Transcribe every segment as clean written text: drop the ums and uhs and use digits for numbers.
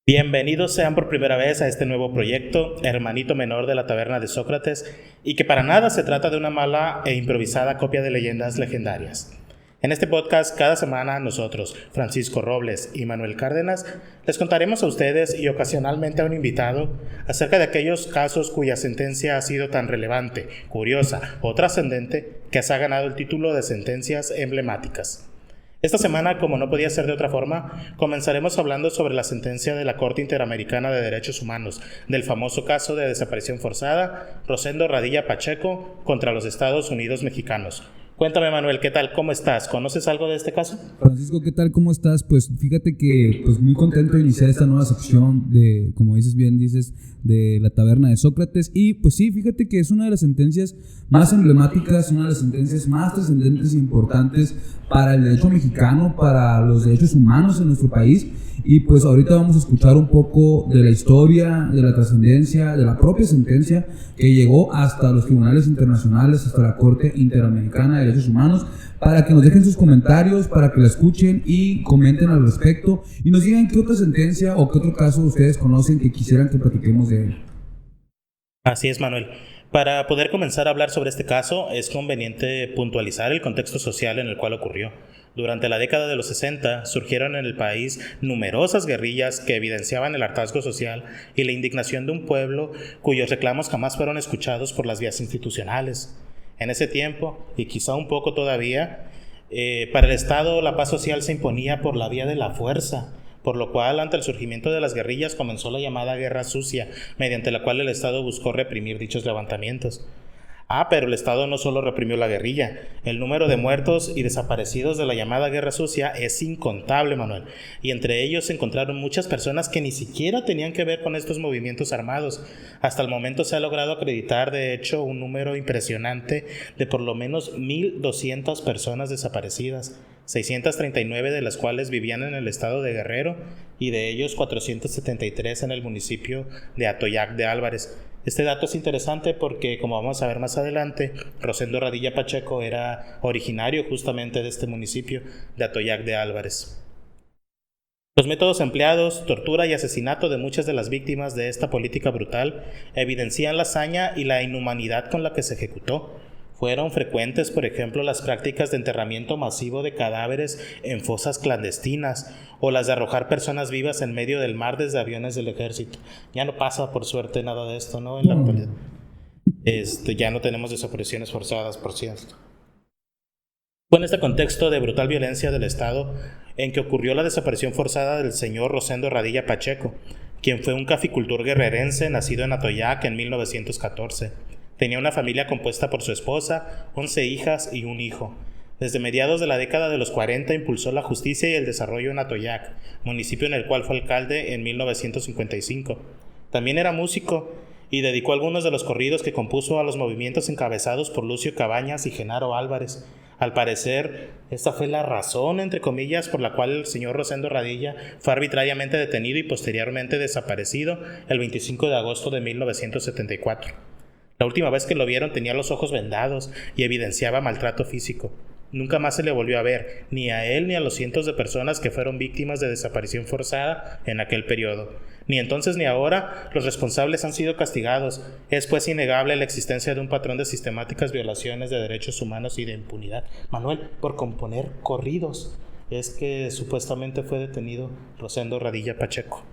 Bienvenidos sean por primera vez a este nuevo proyecto, Hermanito Menor de la Taberna de Sócrates, y que para nada se trata de una mala e improvisada copia de leyendas legendarias. En este podcast, cada semana nosotros, Francisco Robles y Manuel Cárdenas, les contaremos a ustedes y ocasionalmente a un invitado acerca de aquellos casos cuya sentencia ha sido tan relevante, curiosa o trascendente que se ha ganado el título de sentencias emblemáticas. Esta semana, como no podía ser de otra forma, comenzaremos hablando sobre la sentencia de la Corte Interamericana de Derechos Humanos del famoso caso de desaparición forzada Rosendo Radilla Pacheco contra los Estados Unidos mexicanos. Cuéntame, Manuel, ¿qué tal? ¿Cómo estás? ¿Conoces algo de este caso? Francisco, ¿qué tal? ¿Cómo estás? Pues fíjate que muy contento de iniciar esta nueva sección de, como dices, de la Taberna de Sócrates. Y pues sí, fíjate que es una de las sentencias más emblemáticas, una de las sentencias más trascendentes e importantes para el derecho mexicano, para los derechos humanos en nuestro país. Y pues ahorita vamos a escuchar un poco de la historia, de la trascendencia, de la propia sentencia que llegó hasta los tribunales internacionales, hasta la Corte Interamericana de Derechos Humanos, para que nos dejen sus comentarios, para que la escuchen y comenten al respecto y nos digan qué otra sentencia o qué otro caso ustedes conocen que quisieran que platiquemos de él. Así es, Manuel. Para poder comenzar a hablar sobre este caso, es conveniente puntualizar el contexto social en el cual ocurrió. Durante la década de los 60 surgieron en el país numerosas guerrillas que evidenciaban el hartazgo social y la indignación de un pueblo cuyos reclamos jamás fueron escuchados por las vías institucionales. En ese tiempo, y quizá un poco todavía, para el Estado la paz social se imponía por la vía de la fuerza, por lo cual ante el surgimiento de las guerrillas comenzó la llamada Guerra Sucia, mediante la cual el Estado buscó reprimir dichos levantamientos. Pero el Estado no solo reprimió la guerrilla, el número de muertos y desaparecidos de la llamada Guerra Sucia es incontable, Manuel, y entre ellos se encontraron muchas personas que ni siquiera tenían que ver con estos movimientos armados. Hasta el momento se ha logrado acreditar, de hecho, un número impresionante de por lo menos 1,200 personas desaparecidas, 639 de las cuales vivían en el estado de Guerrero y de ellos 473 en el municipio de Atoyac de Álvarez. Este dato es interesante porque, como vamos a ver más adelante, Rosendo Radilla Pacheco era originario justamente de este municipio de Atoyac de Álvarez. Los métodos empleados, tortura y asesinato de muchas de las víctimas de esta política brutal evidencian la hazaña y la inhumanidad con la que se ejecutó. Fueron frecuentes, por ejemplo, las prácticas de enterramiento masivo de cadáveres en fosas clandestinas o las de arrojar personas vivas en medio del mar desde aviones del ejército. Ya no pasa, por suerte, nada de esto, ¿no? En la actualidad. Ya no tenemos desapariciones forzadas, por cierto. Fue en este contexto de brutal violencia del Estado en que ocurrió la desaparición forzada del señor Rosendo Radilla Pacheco, quien fue un caficultor guerrerense nacido en Atoyac en 1914. Tenía una familia compuesta por su esposa, 11 hijas y un hijo. Desde mediados de la década de los 40 impulsó la justicia y el desarrollo en Atoyac, municipio en el cual fue alcalde en 1955. También era músico y dedicó algunos de los corridos que compuso a los movimientos encabezados por Lucio Cabañas y Genaro Álvarez. Al parecer, esta fue la razón, entre comillas, por la cual el señor Rosendo Radilla fue arbitrariamente detenido y posteriormente desaparecido el 25 de agosto de 1974. La última vez que lo vieron tenía los ojos vendados y evidenciaba maltrato físico. Nunca más se le volvió a ver, ni a él ni a los cientos de personas que fueron víctimas de desaparición forzada en aquel periodo. Ni entonces ni ahora los responsables han sido castigados. Es pues innegable la existencia de un patrón de sistemáticas violaciones de derechos humanos y de impunidad. Manuel, por componer corridos, es que supuestamente fue detenido Rosendo Radilla Pacheco.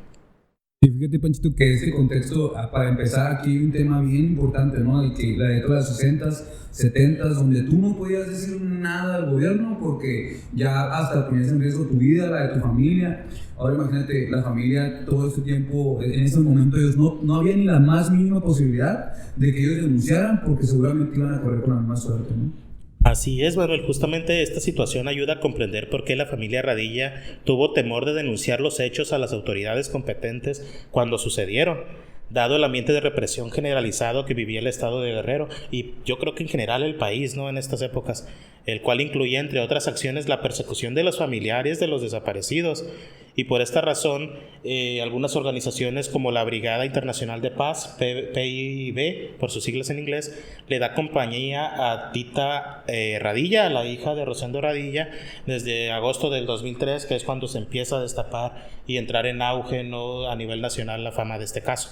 Y fíjate, Panchito, que este contexto, para empezar, aquí hay un tema bien importante, ¿no? De que la década de los 60s, 70s, donde tú no podías decir nada al gobierno porque ya hasta ponías en riesgo tu vida, la de tu familia. Ahora imagínate, la familia todo este tiempo, en ese momento ellos no había ni la más mínima posibilidad de que ellos denunciaran porque seguramente iban a correr con la misma suerte, ¿no? Así es, Manuel. Justamente esta situación ayuda a comprender por qué la familia Radilla tuvo temor de denunciar los hechos a las autoridades competentes cuando sucedieron, dado el ambiente de represión generalizado que vivía el estado de Guerrero y yo creo que en general el país, ¿no? En estas épocas. el cual incluía, entre otras acciones, la persecución de los familiares de los desaparecidos. Y por esta razón, algunas organizaciones como la Brigada Internacional de Paz, PIB, por sus siglas en inglés, le da compañía a Tita Radilla, la hija de Rosendo Radilla, desde agosto del 2003, que es cuando se empieza a destapar y entrar en auge, ¿no?, a nivel nacional la fama de este caso.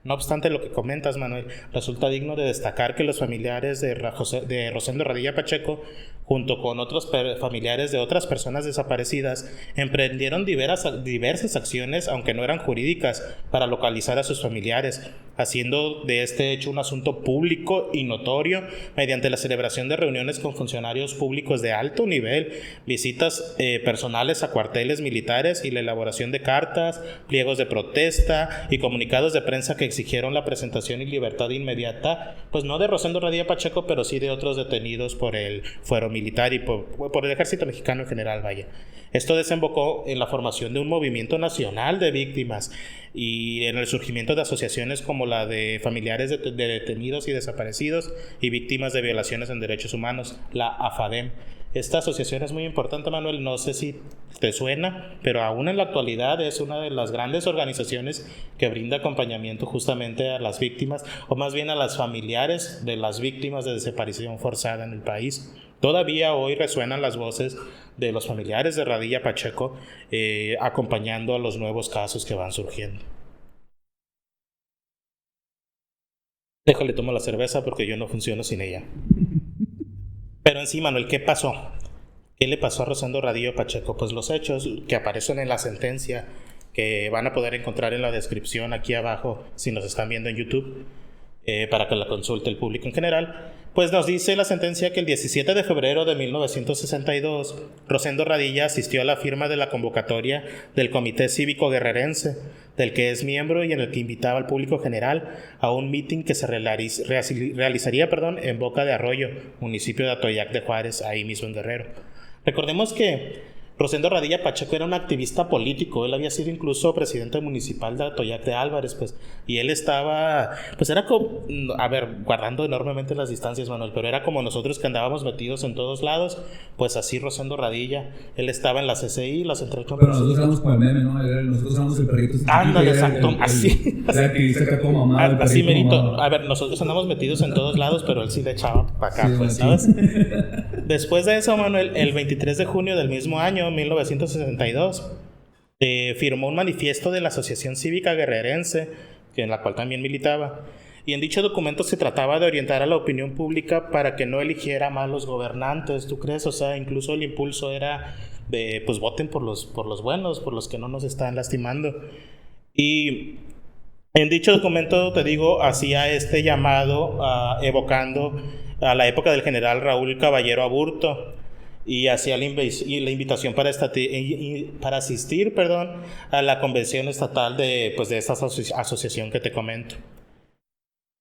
No obstante lo que comentas, Manuel, resulta digno de destacar que los familiares de Rosendo Radilla Pacheco, junto con otros familiares de otras personas desaparecidas, emprendieron diversas acciones, aunque no eran jurídicas, para localizar a sus familiares, haciendo de este hecho un asunto público y notorio mediante la celebración de reuniones con funcionarios públicos de alto nivel, visitas personales a cuarteles militares y la elaboración de cartas, pliegos de protesta y comunicados de prensa que exigieron la presentación y libertad inmediata, pues no de Rosendo Radilla Pacheco, pero sí de otros detenidos por el fuero militar y por el ejército mexicano en general, vaya. Esto desembocó en la formación de un movimiento nacional de víctimas y en el surgimiento de asociaciones como la de familiares de detenidos y desaparecidos y víctimas de violaciones en derechos humanos, la AFADEM. Esta asociación es muy importante, Manuel, no sé si te suena, pero aún en la actualidad es una de las grandes organizaciones que brinda acompañamiento justamente a las víctimas, o más bien a las familiares de las víctimas de desaparición forzada en el país. Todavía hoy resuenan las voces de los familiares de Radilla Pacheco acompañando a los nuevos casos que van surgiendo. Déjale, tomo la cerveza porque yo no funciono sin ella. Pero en sí, Manuel, ¿qué pasó? ¿Qué le pasó a Rosendo Radilla Pacheco? Pues los hechos que aparecen en la sentencia, que van a poder encontrar en la descripción aquí abajo si nos están viendo en YouTube, para que la consulte el público en general, pues nos dice la sentencia que el 17 de febrero de 1962 Rosendo Radilla asistió a la firma de la convocatoria del Comité Cívico Guerrerense, del que es miembro y en el que invitaba al público general a un mitin que se realizaría en Boca de Arroyo, municipio de Atoyac de Juárez, ahí mismo en Guerrero. Recordemos que Rosendo Radilla Pacheco era un activista político, él había sido incluso presidente municipal de Atoyac de Álvarez, pues, y él estaba, pues era como, guardando enormemente las distancias, Manuel, pero era como nosotros que andábamos metidos en todos lados, pues así Rosendo Radilla, él estaba en la CCI, la Central Pero nosotros éramos como el meme, ¿no? Nosotros éramos el perrito. Ándale, exacto, así. El activista acá como mamá. Así merito. A ver, nosotros andamos metidos en todos lados, pero él sí le echaba para acá, sí, pues, ¿sabes? Después de eso, Manuel, el 23 de junio del mismo año, 1962, firmó un manifiesto de la Asociación Cívica Guerrerense, en la cual también militaba, y en dicho documento se trataba de orientar a la opinión pública para que no eligiera malos gobernantes, ¿tú crees? O sea, incluso el impulso era de, pues voten por los buenos, por los que no nos están lastimando. Y en dicho documento, te digo, hacía este llamado evocando a la época del general Raúl Caballero Aburto, y hacía la invitación para asistir a la convención estatal de esta asociación que te comento.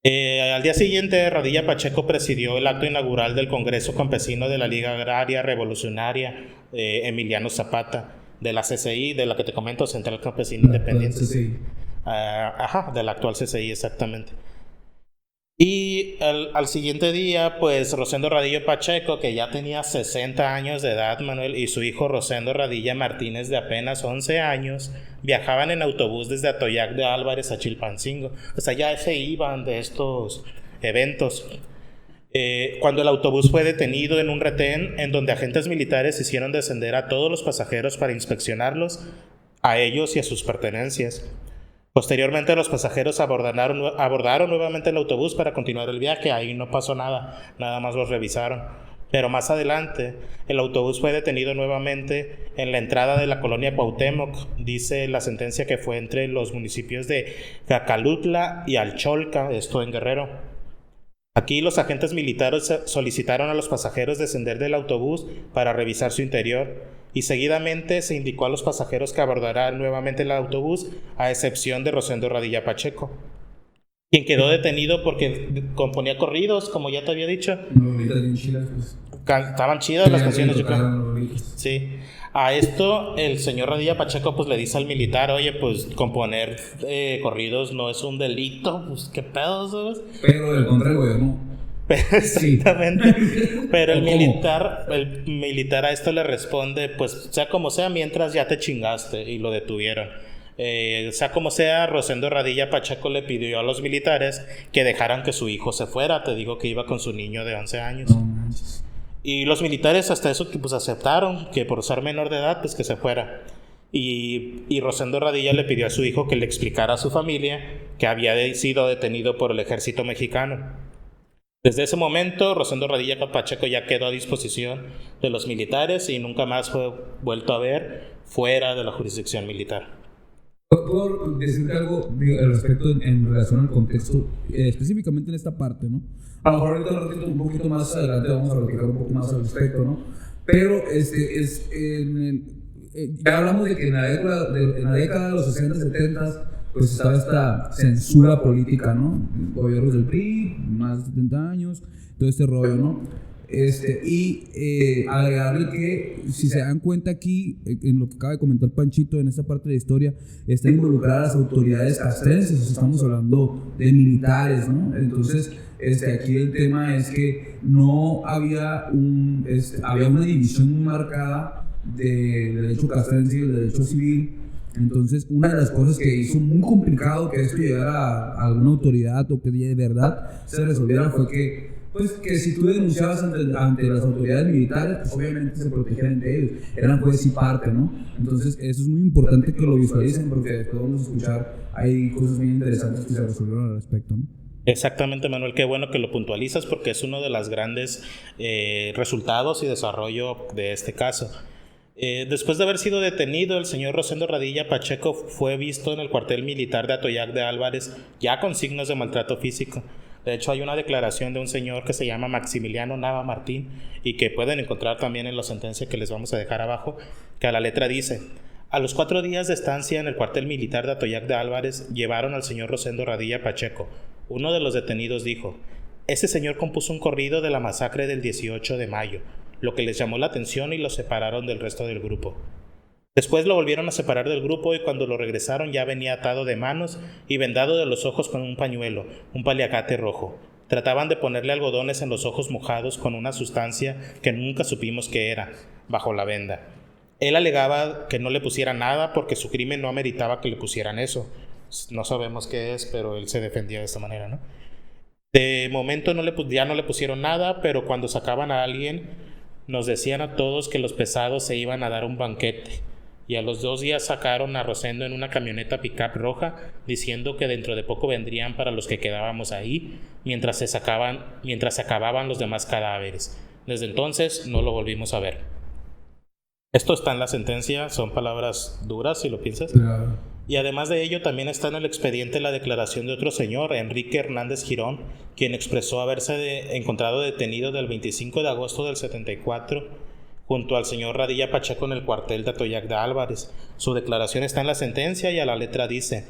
Al día siguiente, Radilla Pacheco presidió el acto inaugural del Congreso Campesino de la Liga Agraria Revolucionaria Emiliano Zapata, de la CCI, de la que te comento, Central Campesina Independiente. De la actual CCI, exactamente. Y al siguiente día, pues Rosendo Radilla Pacheco, que ya tenía 60 años de edad, Manuel, y su hijo Rosendo Radilla Martínez, de apenas 11 años, viajaban en autobús desde Atoyac de Álvarez a Chilpancingo. O sea, ya se iban de estos eventos. Cuando el autobús fue detenido en un retén, en donde agentes militares hicieron descender a todos los pasajeros para inspeccionarlos, a ellos y a sus pertenencias. Posteriormente, los pasajeros abordaron nuevamente el autobús para continuar el viaje. Ahí no pasó nada, nada más los revisaron. Pero más adelante, el autobús fue detenido nuevamente en la entrada de la colonia Cuauhtémoc. Dice la sentencia que fue entre los municipios de Cacalutla y Alcholca, esto en Guerrero. Aquí los agentes militares solicitaron a los pasajeros descender del autobús para revisar su interior, y seguidamente se indicó a los pasajeros que abordarán nuevamente el autobús, a excepción de Rosendo Radilla Pacheco, quien quedó detenido porque componía corridos, como ya te había dicho. Estaban chidas las canciones, yo creo. Sí. A esto el señor Radilla Pacheco pues le dice al militar, oye, pues componer corridos no es un delito, pues qué pedo, ¿sabes? Pero el contra el gobierno. Exactamente. Pero el ¿Cómo? militar a esto le responde, pues sea como sea, mientras ya te chingaste, y lo detuvieron. Sea como sea, Rosendo Radilla Pacheco le pidió a los militares que dejaran que su hijo se fuera. Te digo que iba con su niño de 11 años. No manches. Y los militares hasta eso pues aceptaron que por ser menor de edad pues que se fuera. Y Rosendo Radilla le pidió a su hijo que le explicara a su familia que había sido detenido por el ejército mexicano. Desde ese momento, Rosendo Radilla Pacheco ya quedó a disposición de los militares y nunca más fue vuelto a ver fuera de la jurisdicción militar. ¿Puedo decirte algo al respecto en relación al contexto, específicamente en esta parte, ¿no? A lo mejor ahorita lo repito un poquito más adelante, vamos a platicar un poco más al respecto, ¿no? Pero ya hablamos de que en la década de los 60, 70, pues estaba esta censura política, ¿no? Gobiernos del PRI, más de 70 años, todo este rollo, ¿no? Agregarle que, si se dan cuenta aquí, en lo que acaba de comentar Panchito, en esta parte de la historia, están involucradas las autoridades castrenses, estamos hablando de militares, ¿no? Entonces, aquí el tema es que no había había una división muy marcada del derecho castrense y el derecho civil. Entonces, una de las cosas que hizo muy complicado que esto llegara a alguna autoridad o que de verdad se resolviera fue que si tú denunciabas ante las autoridades militares, pues obviamente se protegían entre ellos, eran juez y parte, ¿no? Entonces eso es muy importante que lo visualicen porque después vamos a escuchar, hay cosas muy interesantes que se resolvieron al respecto, ¿no? Exactamente, Manuel, qué bueno que lo puntualizas porque es uno de los grandes resultados y desarrollo de este caso. Después de haber sido detenido, el señor Rosendo Radilla Pacheco fue visto en el cuartel militar de Atoyac de Álvarez ya con signos de maltrato físico. De hecho, hay una declaración de un señor que se llama Maximiliano Nava Martín y que pueden encontrar también en la sentencia que les vamos a dejar abajo, que a la letra dice: a los 4 días de estancia en el cuartel militar de Atoyac de Álvarez, llevaron al señor Rosendo Radilla Pacheco. Uno de los detenidos dijo: ese señor compuso un corrido de la masacre del 18 de mayo, lo que les llamó la atención y lo separaron del resto del grupo. Después lo volvieron a separar del grupo y cuando lo regresaron ya venía atado de manos y vendado de los ojos con un pañuelo, un paliacate rojo. Trataban de ponerle algodones en los ojos mojados con una sustancia que nunca supimos qué era, bajo la venda. Él alegaba que no le pusiera nada porque su crimen no ameritaba que le pusieran eso. No sabemos qué es, pero él se defendía de esta manera, ¿no? De momento ya no le pusieron nada, pero cuando sacaban a alguien nos decían a todos que los pesados se iban a dar un banquete. Y a los 2 días sacaron a Rosendo en una camioneta pick-up roja, diciendo que dentro de poco vendrían para los que quedábamos ahí, mientras se acababan los demás cadáveres. Desde entonces no lo volvimos a ver. Esto está en la sentencia, son palabras duras si lo piensas. Claro. Y además de ello también está en el expediente la declaración de otro señor, Enrique Hernández Girón, quien expresó haberse encontrado detenido del 25 de agosto del 74 junto al señor Radilla Pacheco en el cuartel de Atoyac de Álvarez. Su declaración está en la sentencia y a la letra dice: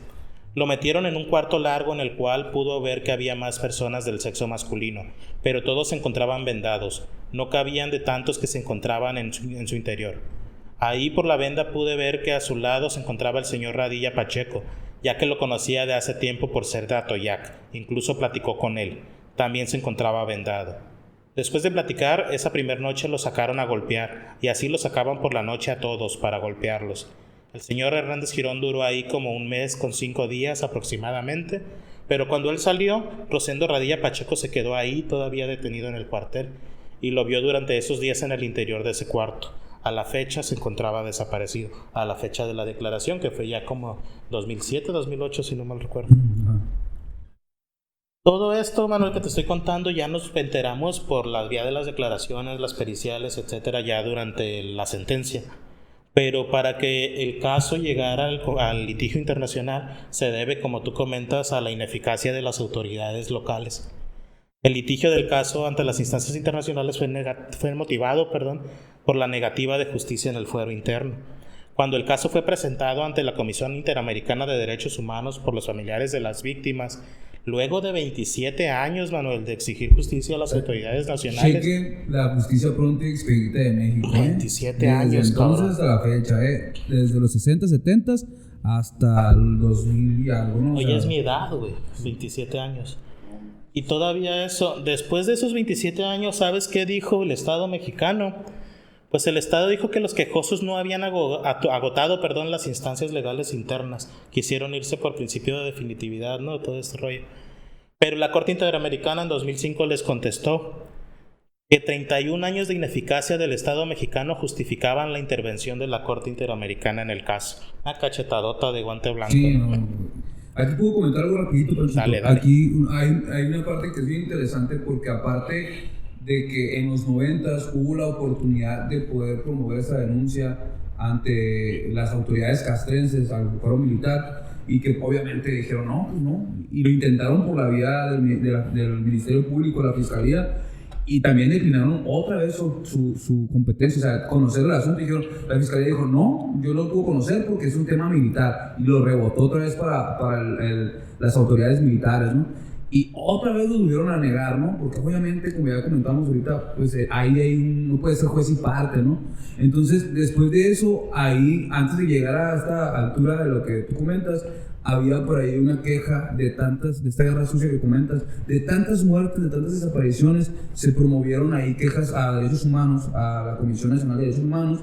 lo metieron en un cuarto largo en el cual pudo ver que había más personas del sexo masculino, pero todos se encontraban vendados, no cabían de tantos que se encontraban en su interior. Ahí por la venda pude ver que a su lado se encontraba el señor Radilla Pacheco, ya que lo conocía de hace tiempo por ser de Atoyac, incluso platicó con él, también se encontraba vendado. Después de platicar, esa primera noche lo sacaron a golpear, y así lo sacaban por la noche a todos para golpearlos. El señor Hernández Girón duró ahí como 1 mes con 5 días aproximadamente, pero cuando él salió, Rosendo Radilla Pacheco se quedó ahí todavía detenido en el cuartel, y lo vio durante esos días en el interior de ese cuarto. A la fecha se encontraba desaparecido, a la fecha de la declaración, que fue ya como 2007, 2008, si no mal recuerdo. Todo esto, Manuel, que te estoy contando, ya nos enteramos por la vía de las declaraciones, las periciales, etcétera, ya durante la sentencia. Pero para que el caso llegara al litigio internacional, se debe, como tú comentas, a la ineficacia de las autoridades locales. El litigio del caso ante las instancias internacionales fue motivado por la negativa de justicia en el fuero interno. Cuando el caso fue presentado ante la Comisión Interamericana de Derechos Humanos por los familiares de las víctimas, luego de 27 años, Manuel, de exigir justicia a las autoridades nacionales. Cheque la justicia pronta y expedita de México. 27 años, desde entonces hasta la fecha, desde los 60, 70 hasta el 2000 y algo, ¿no? Oye, es mi edad, güey, 27 años. Y todavía eso, después de esos 27 años, ¿sabes qué dijo el Estado mexicano? Pues el Estado dijo que los quejosos no habían agotado las instancias legales internas. Quisieron irse por principio de definitividad, ¿no? Todo este rollo. Pero la Corte Interamericana en 2005 les contestó que 31 años de ineficacia del Estado mexicano justificaban la intervención de la Corte Interamericana en el caso. Una cachetadota de guante blanco. Sí, no. Aquí puedo comentar algo rapidito, pero Dale. aquí hay una parte que es bien interesante porque aparte de que en los 90s hubo la oportunidad de poder promover esa denuncia ante las autoridades castrenses al fuero militar y que obviamente dijeron no, y lo intentaron por la vía del Ministerio Público, la Fiscalía, y también declinaron otra vez su competencia, o sea, conocer el asunto. Dijeron, la Fiscalía dijo, no, yo no lo puedo conocer porque es un tema militar, y lo rebotó otra vez para las autoridades militares, ¿no? Y otra vez lo volvieron a negar, ¿no? Porque obviamente, como ya comentamos ahorita, pues ahí no puede ser juez y parte, ¿no? Entonces, después de eso, ahí, antes de llegar a esta altura de lo que tú comentas, había por ahí una queja de esta guerra sucia que comentas, de tantas muertes, de tantas desapariciones. Se promovieron ahí quejas a derechos humanos, a la Comisión Nacional de Derechos Humanos,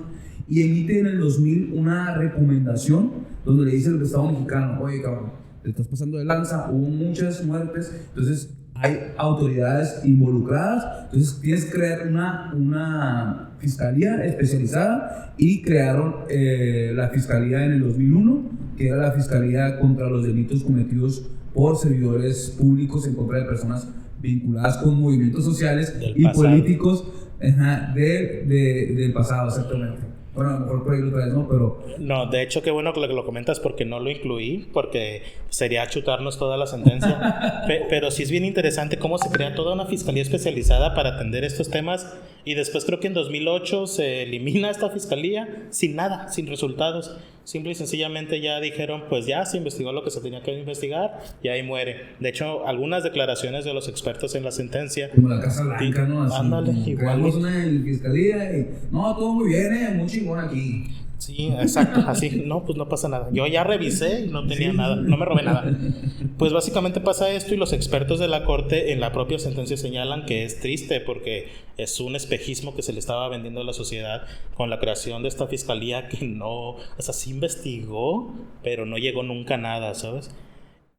y emite en el 2000 una recomendación donde le dice al Estado mexicano, oye cabrón, te estás pasando de lanza, hubo muchas muertes, entonces hay autoridades involucradas, entonces tienes que crear una fiscalía especializada, y crearon la fiscalía en el 2001, que era la Fiscalía contra los delitos cometidos por servidores públicos en contra de personas vinculadas con movimientos sociales y políticos del pasado, exactamente. Bueno, a lo mejor por ahí lo traes, ¿no? Pero... No, de hecho, qué bueno que lo comentas porque no lo incluí, porque sería chutarnos toda la sentencia. Pero sí es bien interesante cómo se crea toda una fiscalía especializada para atender estos temas, y después creo que en 2008 se elimina esta fiscalía sin nada, sin resultados. Simple y sencillamente ya dijeron, pues ya se investigó lo que se tenía que investigar y ahí muere. De hecho, algunas declaraciones de los expertos en la sentencia... Como la Casa Blanca, ¿no? Así, ándale, igual. Creamos una fiscalía y... No, todo muy bien, muy chingón aquí. Sí, exacto, así, no, pues no pasa nada. Yo ya revisé y no tenía nada, no me robé nada. Pues básicamente pasa esto, y los expertos de la corte en la propia sentencia señalan que es triste porque es un espejismo que se le estaba vendiendo a la sociedad con la creación de esta fiscalía que no, o sea, sí investigó, pero no llegó nunca a nada, ¿sabes?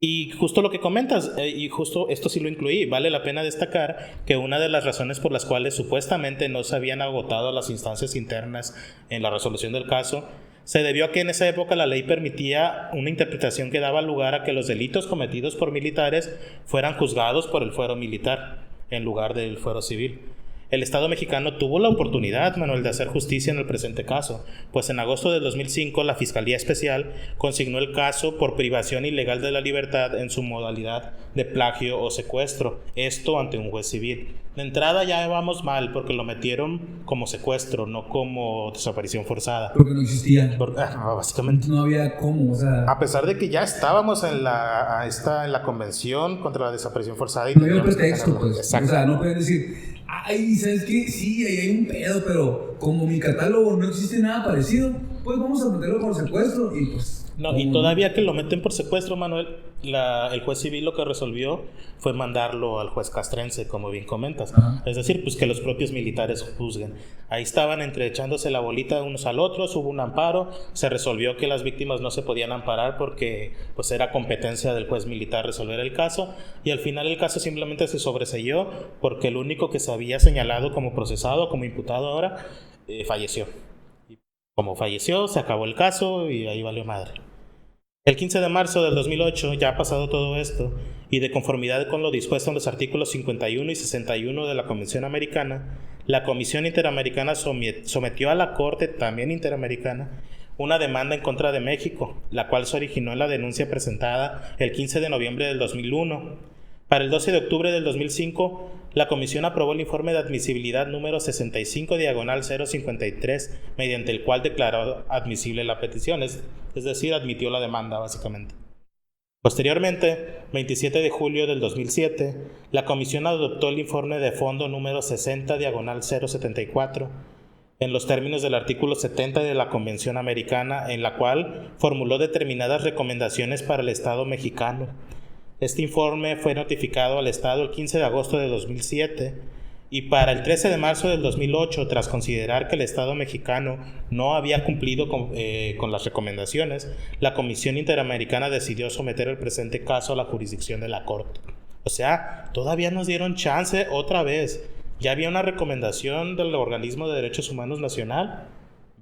Y justo lo que comentas, y justo esto sí lo incluí, vale la pena destacar que una de las razones por las cuales supuestamente no se habían agotado las instancias internas en la resolución del caso se debió a que en esa época la ley permitía una interpretación que daba lugar a que los delitos cometidos por militares fueran juzgados por el fuero militar en lugar del fuero civil. El Estado mexicano tuvo la oportunidad, Manuel, de hacer justicia en el presente caso, pues en agosto del 2005 la Fiscalía Especial consignó el caso por privación ilegal de la libertad en su modalidad de plagio o secuestro, esto ante un juez civil. De entrada ya vamos mal porque lo metieron como secuestro, no como desaparición forzada. Porque no existía. Básicamente. No había cómo, o sea... A pesar de que ya estábamos en la Convención contra la Desaparición Forzada. Y no había pretexto, pues. Exacto. O sea, no pueden decir... Ay, ¿sabes qué? Sí, ahí hay un pedo, pero como mi catálogo no existe nada parecido, pues vamos a meterlo por secuestro y pues... No, y todavía que lo meten por secuestro, Manuel, el juez civil lo que resolvió fue mandarlo al juez castrense, como bien comentas. Ajá. Es decir, pues que los propios militares juzguen. Ahí estaban echándose la bolita unos al otros, hubo un amparo, se resolvió que las víctimas no se podían amparar porque pues era competencia del juez militar resolver el caso, y al final el caso simplemente se sobreseyó porque el único que se había señalado como procesado, como imputado ahora, falleció. Y como falleció, se acabó el caso y ahí valió madre. El 15 de marzo del 2008, ya ha pasado todo esto, y de conformidad con lo dispuesto en los artículos 51 y 61 de la Convención Americana, la Comisión Interamericana sometió a la Corte, también Interamericana, una demanda en contra de México, la cual se originó en la denuncia presentada el 15 de noviembre del 2001. Para el 12 de octubre del 2005, la Comisión aprobó el informe de admisibilidad número 65/053, mediante el cual declaró admisible la petición, es decir, admitió la demanda básicamente. Posteriormente, 27 de julio del 2007, la Comisión adoptó el informe de fondo número 60/074, en los términos del artículo 70 de la Convención Americana, en la cual formuló determinadas recomendaciones para el Estado mexicano. Este informe fue notificado al Estado el 15 de agosto de 2007 y para el 13 de marzo del 2008, tras considerar que el Estado mexicano no había cumplido con las recomendaciones, la Comisión Interamericana decidió someter el presente caso a la jurisdicción de la Corte. O sea, todavía nos dieron chance otra vez. Ya había una recomendación del Organismo de Derechos Humanos Nacional.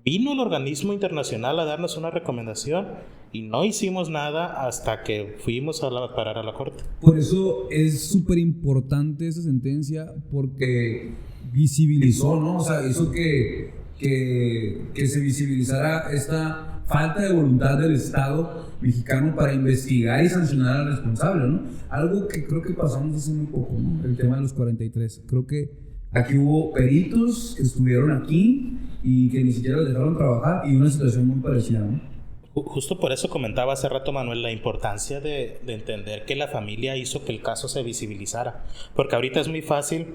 Vino el organismo internacional a darnos una recomendación y no hicimos nada hasta que fuimos a parar a la Corte. Por eso es súper importante esa sentencia, porque visibilizó, ¿no? O sea, hizo que se visibilizara esta falta de voluntad del Estado mexicano para investigar y sancionar al responsable, ¿no? Algo que creo que pasamos hace muy poco, ¿no? El tema de los 43. Creo que aquí hubo peritos que estuvieron aquí y que ni siquiera los dejaron trabajar, y una situación muy parecida, ¿no? Justo por eso comentaba hace rato, Manuel, la importancia de entender que la familia hizo que el caso se visibilizara. Porque ahorita es muy fácil,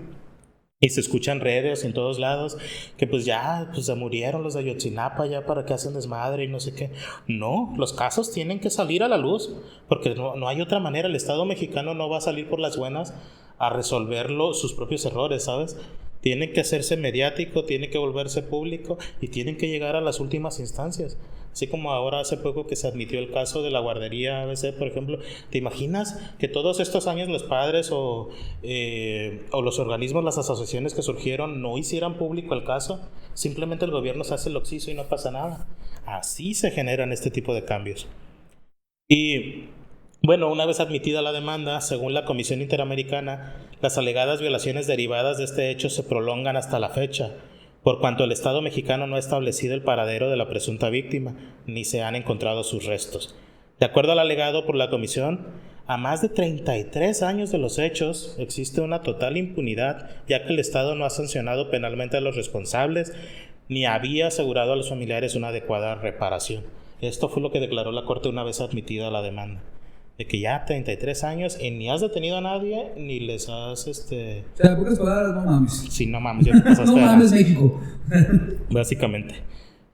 y se escuchan redes en todos lados, que pues ya pues se murieron los de Ayotzinapa, ya para qué hacen desmadre y no sé qué. No, los casos tienen que salir a la luz, porque no hay otra manera. El Estado mexicano no va a salir por las buenas a resolverlo sus propios errores, ¿sabes? Tiene que hacerse mediático, tiene que volverse público y tienen que llegar a las últimas instancias. Así como ahora hace poco que se admitió el caso de la guardería ABC, por ejemplo. ¿Te imaginas que todos estos años los padres o los organismos, las asociaciones que surgieron no hicieran público el caso? Simplemente el gobierno se hace el oxiso y no pasa nada. Así se generan este tipo de cambios. Y bueno, una vez admitida la demanda, según la Comisión Interamericana, las alegadas violaciones derivadas de este hecho se prolongan hasta la fecha, por cuanto el Estado mexicano no ha establecido el paradero de la presunta víctima, ni se han encontrado sus restos. De acuerdo al alegado por la Comisión, a más de 33 años de los hechos, existe una total impunidad, ya que el Estado no ha sancionado penalmente a los responsables, ni había asegurado a los familiares una adecuada reparación. Esto fue lo que declaró la Corte una vez admitida la demanda. De que ya 33 años y ni has detenido a nadie, ni les has O sea, pocas palabras, no mames. Sí, no mames, ya te pasaste. No mames, México. Básicamente.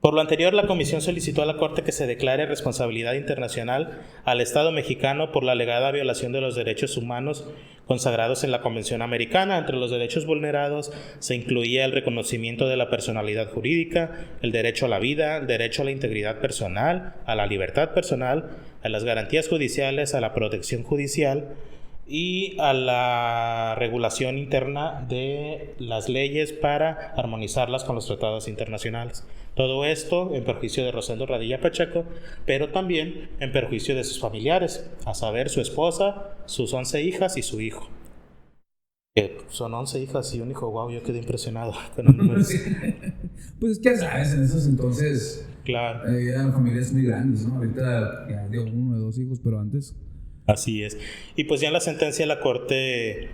Por lo anterior, la Comisión solicitó a la Corte que se declare responsabilidad internacional al Estado mexicano por la alegada violación de los derechos humanos consagrados en la Convención Americana. Entre los derechos vulnerados se incluía el reconocimiento de la personalidad jurídica, el derecho a la vida, el derecho a la integridad personal, a la libertad personal, a las garantías judiciales, a la protección judicial y a la regulación interna de las leyes para armonizarlas con los tratados internacionales. Todo esto en perjuicio de Rosendo Radilla Pacheco, pero también en perjuicio de sus familiares, a saber, su esposa, sus 11 hijas y su hijo. Que son 11 hijas y un hijo. Wow, yo quedé impresionado con el número. Pues ya sabes, en esos entonces Claro. Eran familias muy grandes, ¿no? Ahorita ya de uno o dos hijos, pero antes. Así es. Y pues ya en la sentencia la Corte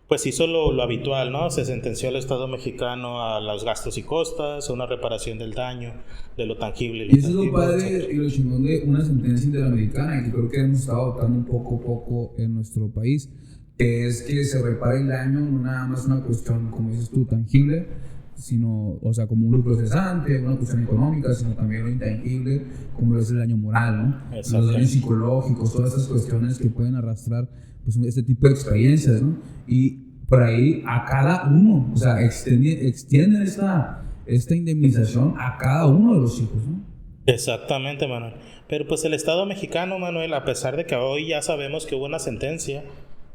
pues hizo lo habitual, ¿no? Se sentenció al Estado mexicano a los gastos y costas, a una reparación del daño, de lo tangible y lo Y eso es lo intangible, padre etc. y lo chingón de una sentencia interamericana, y que creo que hemos estado adoptando un poco a poco en nuestro país, que es que se repare el daño, no nada más una cuestión, como dices tú, tangible, sino, o sea, como un lucro cesante, una cuestión económica, sino también lo intangible, como es el daño moral, ¿no? Los daños psicológicos, todas esas cuestiones que pueden arrastrar pues este tipo de experiencias, ¿no? Y por ahí a cada uno, o sea, extienden esta indemnización a cada uno de los hijos, ¿no? Exactamente, Manuel. Pero pues el Estado mexicano, Manuel, a pesar de que hoy ya sabemos que hubo una sentencia,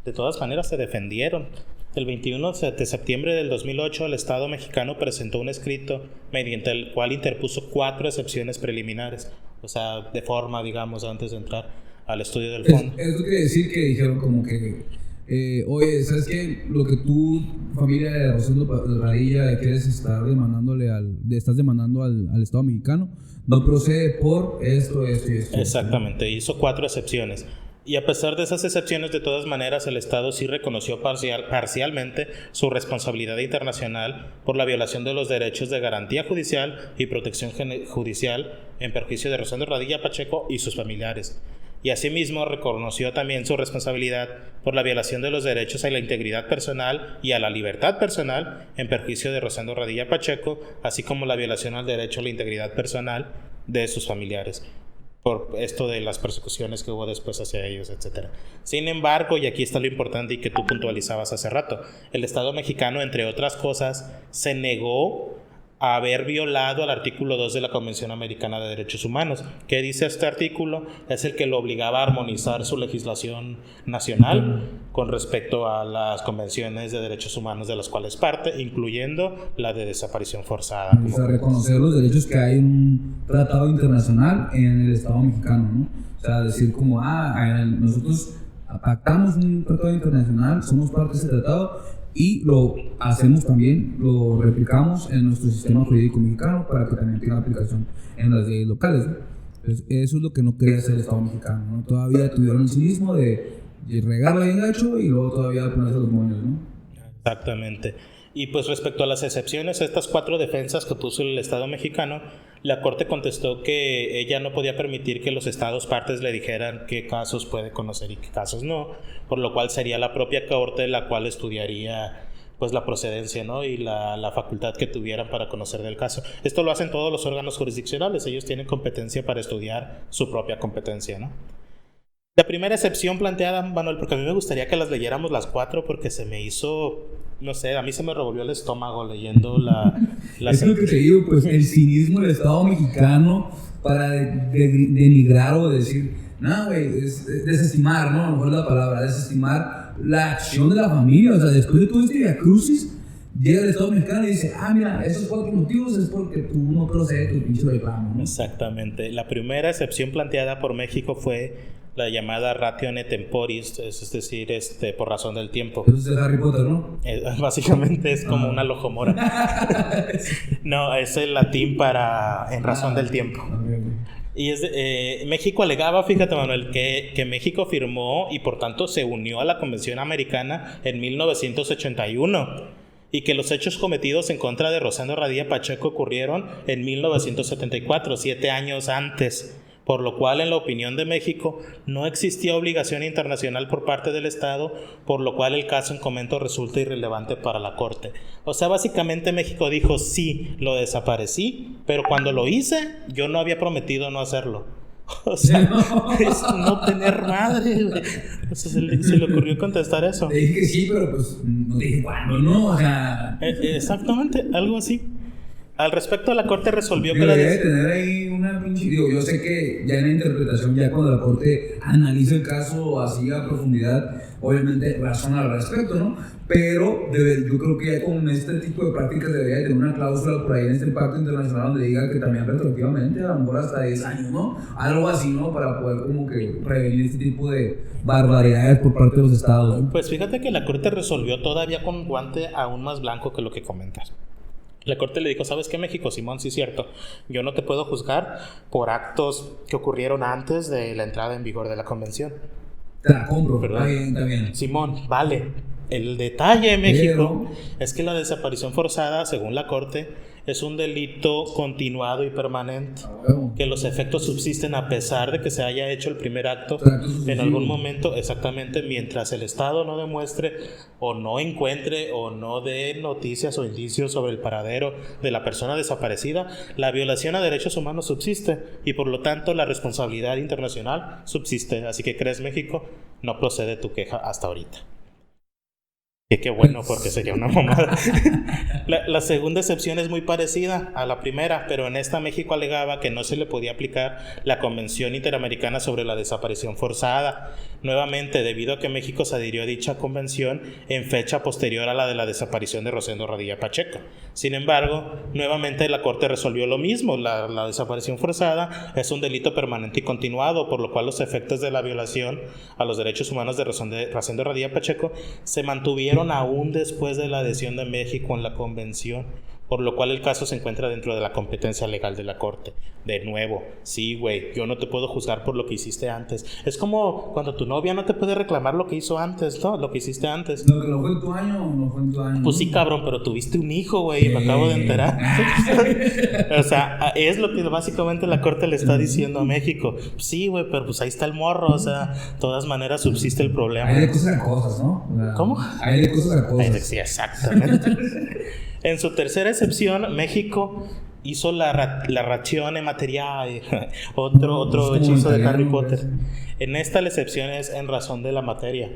de todas maneras se defendieron. El 21 de septiembre del 2008, el Estado mexicano presentó un escrito mediante el cual interpuso 4 excepciones preliminares, o sea, de forma, digamos, antes de entrar al estudio del fondo. Eso quiere decir que dijeron como que, oye, ¿sabes qué? Lo que tú, familia de Rosendo Radilla, quieres estar estás demandando al Estado mexicano, no procede por esto y esto. Exactamente, hizo 4 excepciones. Y a pesar de esas excepciones, de todas maneras, el Estado sí reconoció parcialmente su responsabilidad internacional por la violación de los derechos de garantía judicial y protección judicial en perjuicio de Rosendo Radilla Pacheco y sus familiares. Y asimismo reconoció también su responsabilidad por la violación de los derechos a la integridad personal y a la libertad personal en perjuicio de Rosendo Radilla Pacheco, así como la violación al derecho a la integridad personal de sus familiares. por esto de las persecuciones que hubo después hacia ellos, etcétera. Sin embargo, y aquí está lo importante y que tú puntualizabas hace rato, el Estado mexicano, entre otras cosas, se negó a haber violado al artículo 2 de la Convención Americana de Derechos Humanos. ¿Qué dice este artículo? Es el que lo obligaba a armonizar su legislación nacional con respecto a las convenciones de derechos humanos de las cuales parte, incluyendo la de desaparición forzada. O sea, reconocer los derechos que hay en un tratado internacional en el Estado mexicano, ¿no? O sea, decir como, nosotros pactamos un tratado internacional, somos parte de ese tratado, y lo hacemos también, lo replicamos en nuestro sistema jurídico mexicano para que también tenga aplicación en las leyes locales, ¿no? Entonces, eso es lo que no quería hacer el Estado mexicano, ¿no? Todavía tuvieron el cinismo de regarla bien gacho y luego todavía ponerse los moños, ¿no? Exactamente. Y pues respecto a las excepciones, estas 4 defensas que puso el Estado mexicano, la Corte contestó que ella no podía permitir que los estados partes le dijeran qué casos puede conocer y qué casos no, por lo cual sería la propia Corte la cual estudiaría pues la procedencia, ¿no? Y la facultad que tuvieran para conocer del caso. Esto lo hacen todos los órganos jurisdiccionales, ellos tienen competencia para estudiar su propia competencia, ¿no? La primera excepción planteada, Manuel, porque a mí me gustaría que las leyéramos las 4 porque se me hizo, no sé, a mí se me revolvió el estómago leyendo es lo que te digo, pues el cinismo del Estado mexicano para denigrar o decir, no, güey, es desestimar, ¿no? A lo mejor la palabra, desestimar la acción de la familia. O sea, después de todo este viacrucis, llega el Estado mexicano y dice, mira, esos 4 motivos es porque tú no procedes tu pinche reclamo, ¿no? Exactamente. La primera excepción planteada por México fue la llamada ratione temporis, es decir, por razón del tiempo. Eso es el Harry Potter, ¿no? Básicamente es como una lojomora. No, es el latín para en razón del tiempo. Y México alegaba, fíjate, Manuel, que México firmó y por tanto se unió a la Convención Americana en 1981 y que los hechos cometidos en contra de Rosendo Radilla Pacheco ocurrieron en 1974, 7 años antes. Por lo cual, en la opinión de México, no existía obligación internacional por parte del Estado, por lo cual el caso en comento resulta irrelevante para la Corte. O sea, básicamente México dijo, sí, lo desaparecí, pero cuando lo hice, yo no había prometido no hacerlo. O sea, es no tener madre, güey. O sea, se le ocurrió contestar eso. Le dije que sí, pero pues no dije cuándo, ¿no? O sea... Exactamente, algo así. Al respecto, la Corte resolvió que debe tener ahí una pinche... Digo, yo sé que ya en la interpretación, ya cuando la Corte analiza el caso así a profundidad, obviamente razona al respecto, ¿no? Pero yo creo que ya con este tipo de prácticas debería tener una cláusula por ahí en este pacto internacional donde diga que también retroactivamente, a lo mejor hasta 10 años, ¿no? Algo así, ¿no? Para poder como que prevenir este tipo de barbaridades por parte de los estados, ¿no? Pues fíjate que la Corte resolvió todavía con un guante aún más blanco que lo que comentas. La Corte le dijo, ¿sabes qué, México? Simón, sí es cierto, yo no te puedo juzgar por actos que ocurrieron antes de la entrada en vigor de la Convención. Te la compro, está bien. Simón, vale. El detalle, México, es que la desaparición forzada, según la Corte, es un delito continuado y permanente, que los efectos subsisten a pesar de que se haya hecho el primer acto en algún momento, exactamente, mientras el Estado no demuestre o no encuentre o no dé noticias o indicios sobre el paradero de la persona desaparecida, la violación a derechos humanos subsiste y por lo tanto la responsabilidad internacional subsiste. Así que, ¿crees, México? No procede tu queja hasta ahorita. Qué bueno, porque sería una mamada. La segunda excepción es muy parecida a la primera, pero en esta México alegaba que no se le podía aplicar la Convención Interamericana sobre la Desaparición Forzada. Nuevamente, debido a que México se adhirió a dicha convención en fecha posterior a la de la desaparición de Rosendo Radilla Pacheco. Sin embargo, nuevamente la Corte resolvió lo mismo. La desaparición forzada es un delito permanente y continuado, por lo cual los efectos de la violación a los derechos humanos de Rosendo Radilla Pacheco se mantuvieron aún después de la adhesión de México en la convención, por lo cual el caso se encuentra dentro de la competencia legal de la Corte. De nuevo, sí, güey, yo no te puedo juzgar por lo que hiciste antes. Es como cuando tu novia no te puede reclamar lo que hizo antes, ¿no? Lo que hiciste antes. No, que no fue en tu año, no fue en tu año. Pues sí, cabrón, pero tuviste un hijo, güey, me acabo de enterar. O sea, es lo que básicamente la Corte le está diciendo a México. Sí, güey, pero pues ahí está el morro, o sea, de todas maneras subsiste el problema. Hay de cosas a cosas, ¿no? O sea, ¿cómo? Hay de cosas a cosas. Sí, exactamente. En su tercera excepción, México hizo la razione materiale, otro hechizo de Harry Potter. En esta la excepción es en razón de la materia.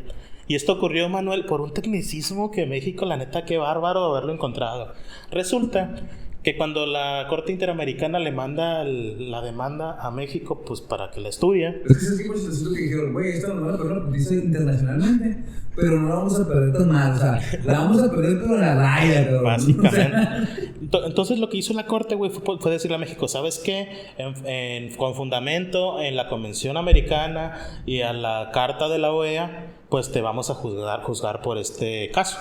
Y esto ocurrió, Manuel, por un tecnicismo que México, la neta, qué bárbaro haberlo encontrado. Resulta que cuando la Corte Interamericana le manda la demanda a México, pues para que la estudie. Es que ese tipo de situación que dijeron, güey, esta nos van a perder, dice internacionalmente, pero no la vamos a perder tan mal, o sea, la vamos a perder pero la raya, cabrón. Básicamente. Entonces lo que hizo la Corte, güey, fue decirle a México, ¿sabes qué? Con fundamento en la Convención Americana y a la Carta de la OEA, pues te vamos a juzgar por este caso.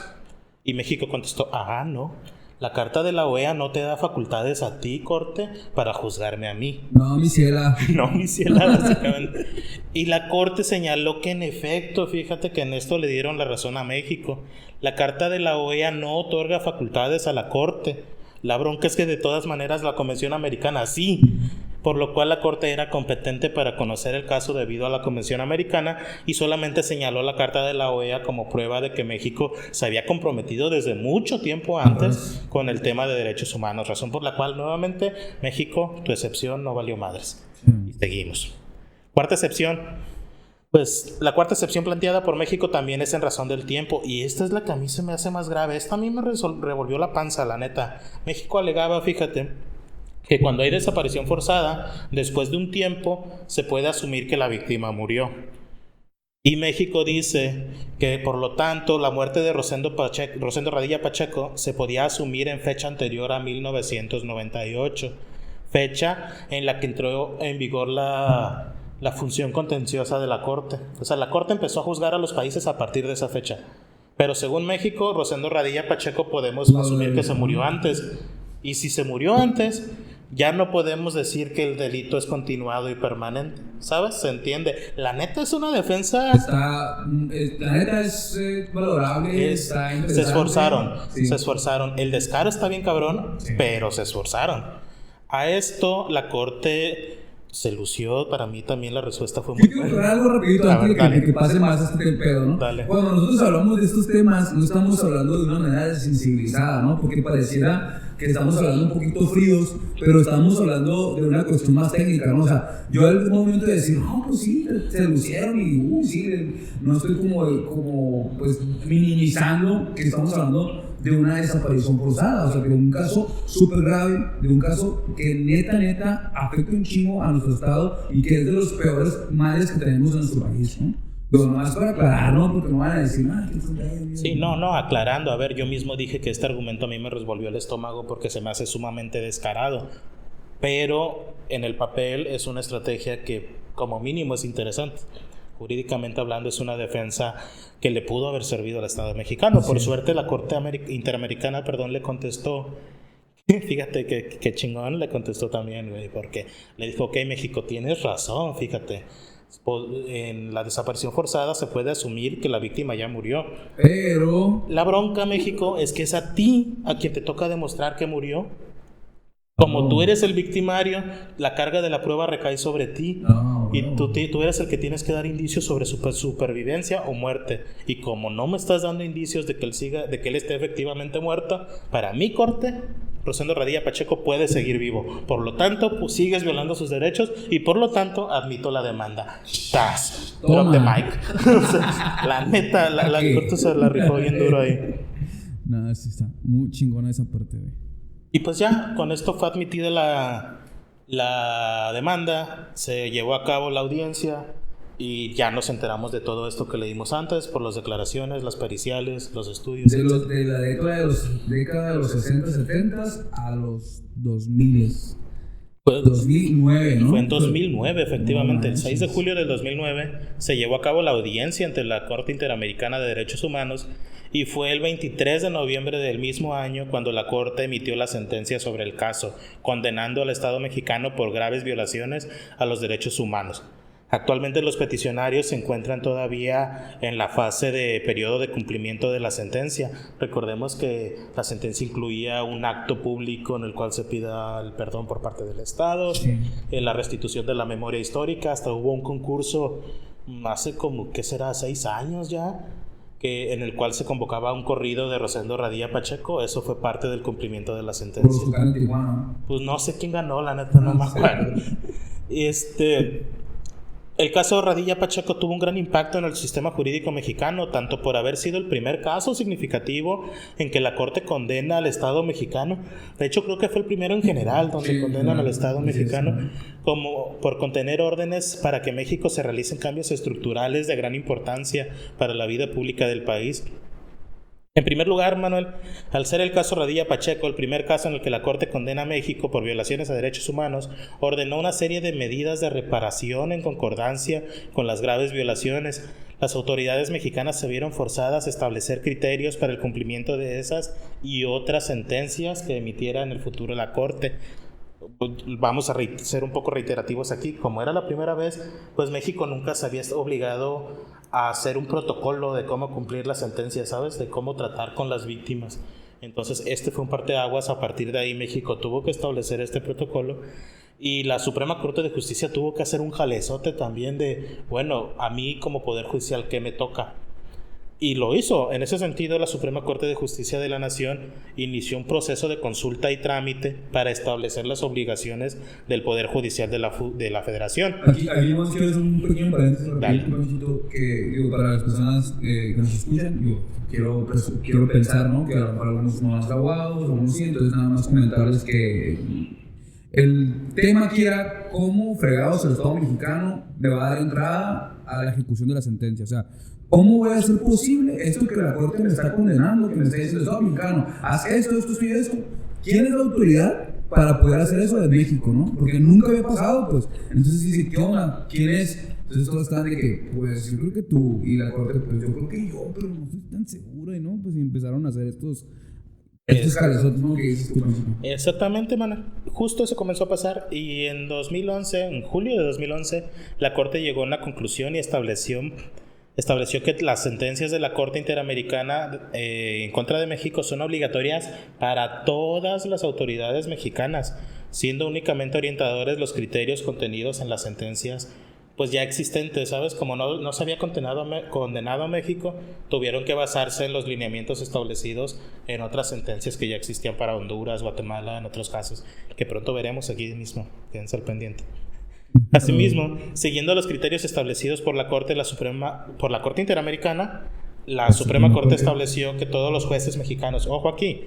Y México contestó, no. La Carta de la OEA no te da facultades a ti, Corte, para juzgarme a mí. No, mi ciela. No, mi ciela, básicamente. Y la Corte señaló que en efecto, fíjate que en esto le dieron la razón a México. La Carta de la OEA no otorga facultades a la Corte. La bronca es que de todas maneras la Convención Americana sí, por lo cual la Corte era competente para conocer el caso debido a la Convención Americana y solamente señaló la Carta de la OEA como prueba de que México se había comprometido desde mucho tiempo antes con el tema de derechos humanos, razón por la cual nuevamente México, tu excepción no valió madres. Y seguimos. Cuarta excepción. Pues la cuarta excepción planteada por México también es en razón del tiempo, y esta es la que a mí se me hace más grave. Esta a mí me revolvió la panza, la neta. México alegaba, fíjate, que cuando hay desaparición forzada, después de un tiempo se puede asumir que la víctima murió. Y México dice que por lo tanto la muerte de Rosendo Radilla Pacheco se podía asumir en fecha anterior a 1998, fecha en la que entró en vigor la función contenciosa de la Corte. O sea, la Corte empezó a juzgar a los países a partir de esa fecha. Pero según México, Rosendo Radilla Pacheco podemos asumir que se murió antes. Y si se murió antes, ya no podemos decir que el delito es continuado y permanente. ¿Sabes? ¿Se entiende? La neta es una defensa... La neta es valorable. Está se esforzaron. El descaro está bien cabrón, pero se esforzaron. A esto la Corte... se lució, para mí también la respuesta fue muy buena. Yo quiero algo rapidito antes de que pase más este pedo, ¿no? Dale. Cuando nosotros hablamos de estos temas, no estamos hablando de una manera sensibilizada, ¿no? Porque pareciera que estamos hablando un poquito fríos, pero estamos hablando de una cuestión más técnica, ¿no? O sea, yo al momento de decir, no, pues sí, se lucieron y sí, no estoy como pues minimizando que estamos hablando de una desaparición forzada, o sea, de un caso súper grave, de un caso que neta afecta un chingo a nuestro estado y que es de los peores males que tenemos en nuestro país, ¿no? Pero nomás para aclarar, ¿no? Porque no van a decir, que esto es... Sí, no, aclarando, a ver, yo mismo dije que este argumento a mí me revolvió el estómago porque se me hace sumamente descarado, pero en el papel es una estrategia que como mínimo es interesante. Jurídicamente hablando es una defensa que le pudo haber servido al Estado mexicano. Por suerte la Corte Interamericana, le contestó. Fíjate que chingón le contestó también, güey, porque le dijo, ok, México, tienes razón, fíjate. En la desaparición forzada se puede asumir que la víctima ya murió. Pero... la bronca, México, es que es a ti a quien te toca demostrar que murió. Como tú eres el victimario, la carga de la prueba recae sobre ti. Y tú eres el que tienes que dar indicios sobre su supervivencia o muerte. Y como no me estás dando indicios de que él esté efectivamente muerto, para mi Corte, Rosendo Radilla Pacheco puede seguir vivo. Por lo tanto, pues, sigues violando sus derechos y por lo tanto admito la demanda. ¡Tas! Drop the mic. La neta, la Corte se la rifó bien duro ahí. No, sí está muy chingona esa parte, güey. Y pues ya, con esto fue admitida la demanda, se llevó a cabo la audiencia y ya nos enteramos de todo esto que leímos antes por las declaraciones, las periciales, los estudios. De la década de los 60, 70 a los 2000. 2009, ¿no? Fue en 2009, efectivamente. El 6 de julio del 2009 se llevó a cabo la audiencia ante la Corte Interamericana de Derechos Humanos y fue el 23 de noviembre del mismo año cuando la Corte emitió la sentencia sobre el caso, condenando al Estado mexicano por graves violaciones a los derechos humanos. Actualmente los peticionarios se encuentran todavía en la fase de periodo de cumplimiento de la sentencia. Recordemos que la sentencia incluía un acto público en el cual se pida el perdón por parte del Estado, la restitución de la memoria histórica. Hasta hubo un concurso hace como, ¿qué será? 6 años ya, en el cual se convocaba un corrido de Rosendo Radilla Pacheco. Eso fue parte del cumplimiento de la Por sentencia. los Tucanes de Tijuana. Pues no sé quién ganó, la neta, no me acuerdo. El caso Radilla Pacheco tuvo un gran impacto en el sistema jurídico mexicano, tanto por haber sido el primer caso significativo en que la Corte condena al Estado mexicano. De hecho, creo que fue el primero en general donde condenan al Estado mexicano, como por contener órdenes para que México se realicen cambios estructurales de gran importancia para la vida pública del país. En primer lugar, Manuel, al ser el caso Radilla Pacheco el primer caso en el que la Corte condena a México por violaciones a derechos humanos, ordenó una serie de medidas de reparación en concordancia con las graves violaciones. Las autoridades mexicanas se vieron forzadas a establecer criterios para el cumplimiento de esas y otras sentencias que emitiera en el futuro la Corte. Vamos a ser un poco reiterativos aquí. Como era la primera vez, pues México nunca se había obligado a hacer un protocolo de cómo cumplir la sentencia, ¿sabes? De cómo tratar con las víctimas. Entonces, fue un parteaguas. A partir de ahí, México tuvo que establecer este protocolo y la Suprema Corte de Justicia tuvo que hacer un jalezote también de, bueno, a mí como Poder Judicial, ¿qué me toca? Y lo hizo. En ese sentido, la Suprema Corte de Justicia de la Nación inició un proceso de consulta y trámite para establecer las obligaciones del Poder Judicial de la Federación. Aquí vamos a hacer un pequeño paréntesis que digo, para las personas que nos escuchan, digo, quiero pensar, ¿no? Que a lo mejor algunos no son abogados, algunos sí, entonces nada más comentarles que el tema aquí era cómo fregados el Estado mexicano le va a dar entrada a la ejecución de la sentencia. O sea, ¿cómo va a ser posible esto que la Corte me está condenando, que me está diciendo el Estado mexicano, haz esto y esto? ¿Quién es la autoridad para poder hacer eso de México, no? Porque nunca había pasado, pues. Entonces dice, ¿qué onda? ¿Quién es? Entonces todos están de que, pues yo creo que tú, y la Corte, pues yo creo que yo, pero no estoy tan seguro, y no, pues y empezaron a hacer estos calezotes, ¿no? Que dices tú. Exactamente, Manuel. Justo eso comenzó a pasar y en 2011, en julio de 2011, la Corte llegó a una conclusión y estableció que las sentencias de la Corte Interamericana en contra de México son obligatorias para todas las autoridades mexicanas, siendo únicamente orientadores los criterios contenidos en las sentencias pues ya existentes, ¿sabes? Como no se había condenado a México, tuvieron que basarse en los lineamientos establecidos en otras sentencias que ya existían para Honduras, Guatemala, en otros casos, que pronto veremos aquí mismo, quédense al pendiente. Asimismo, siguiendo los criterios establecidos por la Corte Interamericana, la Suprema Corte estableció que todos los jueces mexicanos, ojo aquí,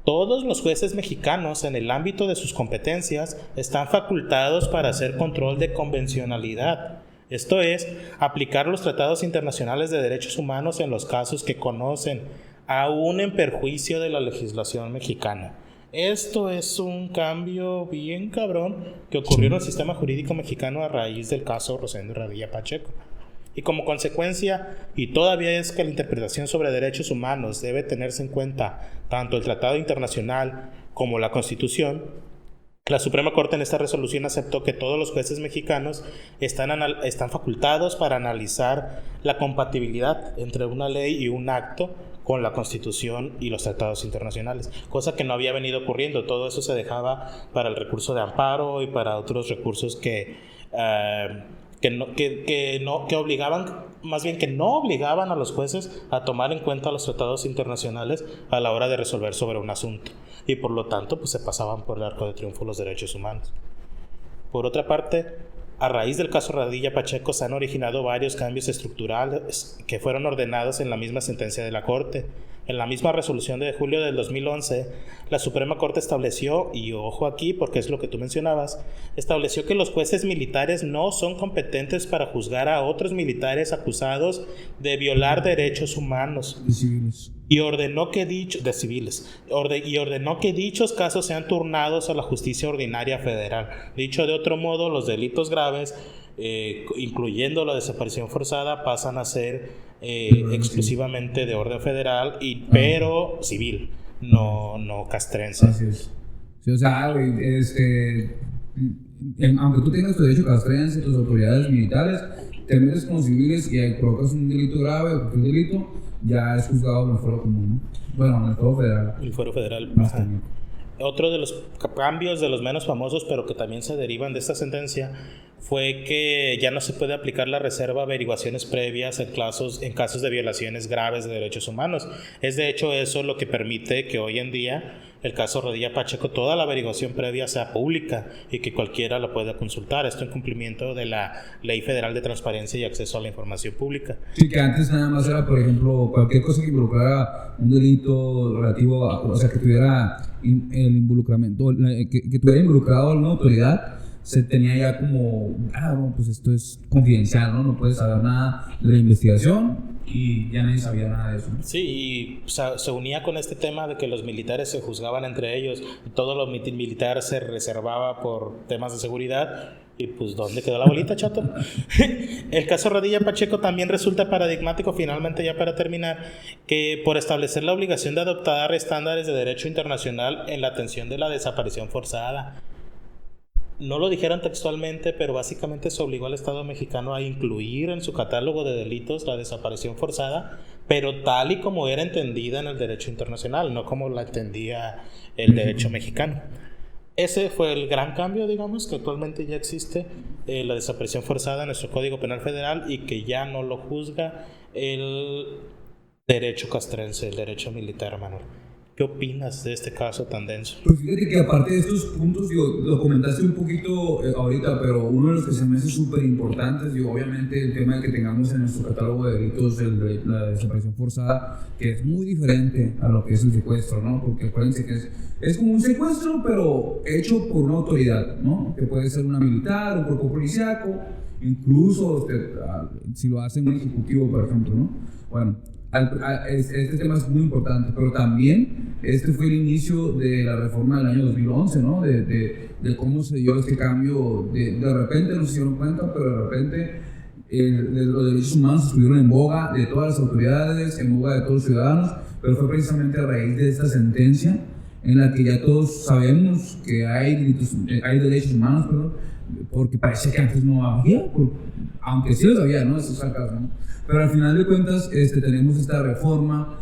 todos los jueces mexicanos en el ámbito de sus competencias están facultados para hacer control de convencionalidad. Esto es, aplicar los tratados internacionales de derechos humanos en los casos que conocen, aún en perjuicio de la legislación mexicana. Esto es un cambio bien cabrón que ocurrió en el sistema jurídico mexicano a raíz del caso Rosendo Radilla Pacheco. Y como consecuencia, y todavía es que la interpretación sobre derechos humanos debe tenerse en cuenta tanto el Tratado Internacional como la Constitución, la Suprema Corte en esta resolución aceptó que todos los jueces mexicanos están facultados para analizar la compatibilidad entre una ley y un acto con la Constitución y los tratados internacionales, cosa que no había venido ocurriendo. Todo eso se dejaba para el recurso de amparo y para otros recursos que no obligaban a los jueces a tomar en cuenta los tratados internacionales a la hora de resolver sobre un asunto, y por lo tanto pues se pasaban por el arco de triunfo los derechos humanos. Por otra parte, a raíz del caso Radilla Pacheco se han originado varios cambios estructurales que fueron ordenados en la misma sentencia de la Corte. En la misma resolución de julio del 2011, la Suprema Corte estableció, y ojo aquí porque es lo que tú mencionabas, estableció que los jueces militares no son competentes para juzgar a otros militares acusados de violar derechos humanos. De civiles. Y ordenó que dichos casos sean turnados a la justicia ordinaria federal. Dicho de otro modo, los delitos graves, incluyendo la desaparición forzada, pasan a ser exclusivamente de orden federal, pero civil, no castrense. Así es. Sí, o sea, aunque tú tengas tu derecho castrense, tus autoridades militares, te metes con civiles y provocas un delito grave o un delito, ya es juzgado en el fuero común, ¿no? Bueno, en el fuero federal. El fuero federal. Otro de los cambios, de los menos famosos, pero que también se derivan de esta sentencia, fue que ya no se puede aplicar la reserva a averiguaciones previas en casos de violaciones graves de derechos humanos. Es de hecho eso lo que permite que hoy en día el caso Radilla Pacheco, toda la averiguación previa sea pública y que cualquiera la pueda consultar. Esto en cumplimiento de la Ley Federal de Transparencia y Acceso a la Información Pública. Sí, que antes nada más era, por ejemplo, cualquier cosa que involucrara un delito relativo a, o sea, que tuviera el involucramiento, que tuviera involucrado a una autoridad, se tenía ya como, bueno, pues esto es confidencial, ¿no? No puedes saber nada de la investigación y ya nadie sabía nada de eso, ¿no? Sí, y se unía con este tema de que los militares se juzgaban entre ellos, todo lo militar se reservaba por temas de seguridad. Y pues, ¿dónde quedó la bolita, chato? El caso Radilla Pacheco también resulta paradigmático, finalmente, ya para terminar, que por establecer la obligación de adoptar estándares de derecho internacional en la atención de la desaparición forzada. No lo dijeron textualmente, pero básicamente se obligó al Estado mexicano a incluir en su catálogo de delitos la desaparición forzada, pero tal y como era entendida en el derecho internacional, no como la entendía el derecho mexicano. Ese fue el gran cambio, digamos, que actualmente ya existe la desaparición forzada en nuestro Código Penal Federal y que ya no lo juzga el derecho castrense, el derecho militar, Manuel. ¿Qué opinas de este caso tan denso? Pues fíjate que aparte de estos puntos, lo comentaste un poquito ahorita, pero uno de los que se me hace súper importantes, obviamente el tema de que tengamos en nuestro catálogo de delitos la desaparición forzada, que es muy diferente a lo que es el secuestro, ¿no? Porque acuérdense que es como un secuestro, pero hecho por una autoridad, ¿no? Que puede ser una militar, un cuerpo policíaco, incluso si lo hace un ejecutivo, por ejemplo, ¿no? Bueno, este tema es muy importante, pero también este fue el inicio de la reforma del año 2011, ¿no? De cómo se dio este cambio, de repente no se dieron cuenta, pero de repente los derechos humanos estuvieron en boga de todas las autoridades, en boga de todos los ciudadanos, pero fue precisamente a raíz de esta sentencia en la que ya todos sabemos que hay derechos humanos, perdón, porque parece que antes no había, aunque sí los había, ¿no? Eso es el caso, ¿no? Pero al final de cuentas tenemos esta reforma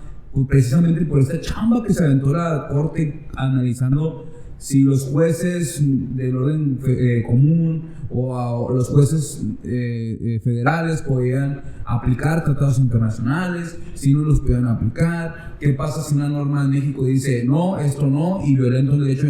precisamente por esta chamba que se aventó la Corte analizando si los jueces del orden común o los jueces federales podían aplicar tratados internacionales, si no los podían aplicar, qué pasa si una norma en México dice no, esto no, y violenta el derecho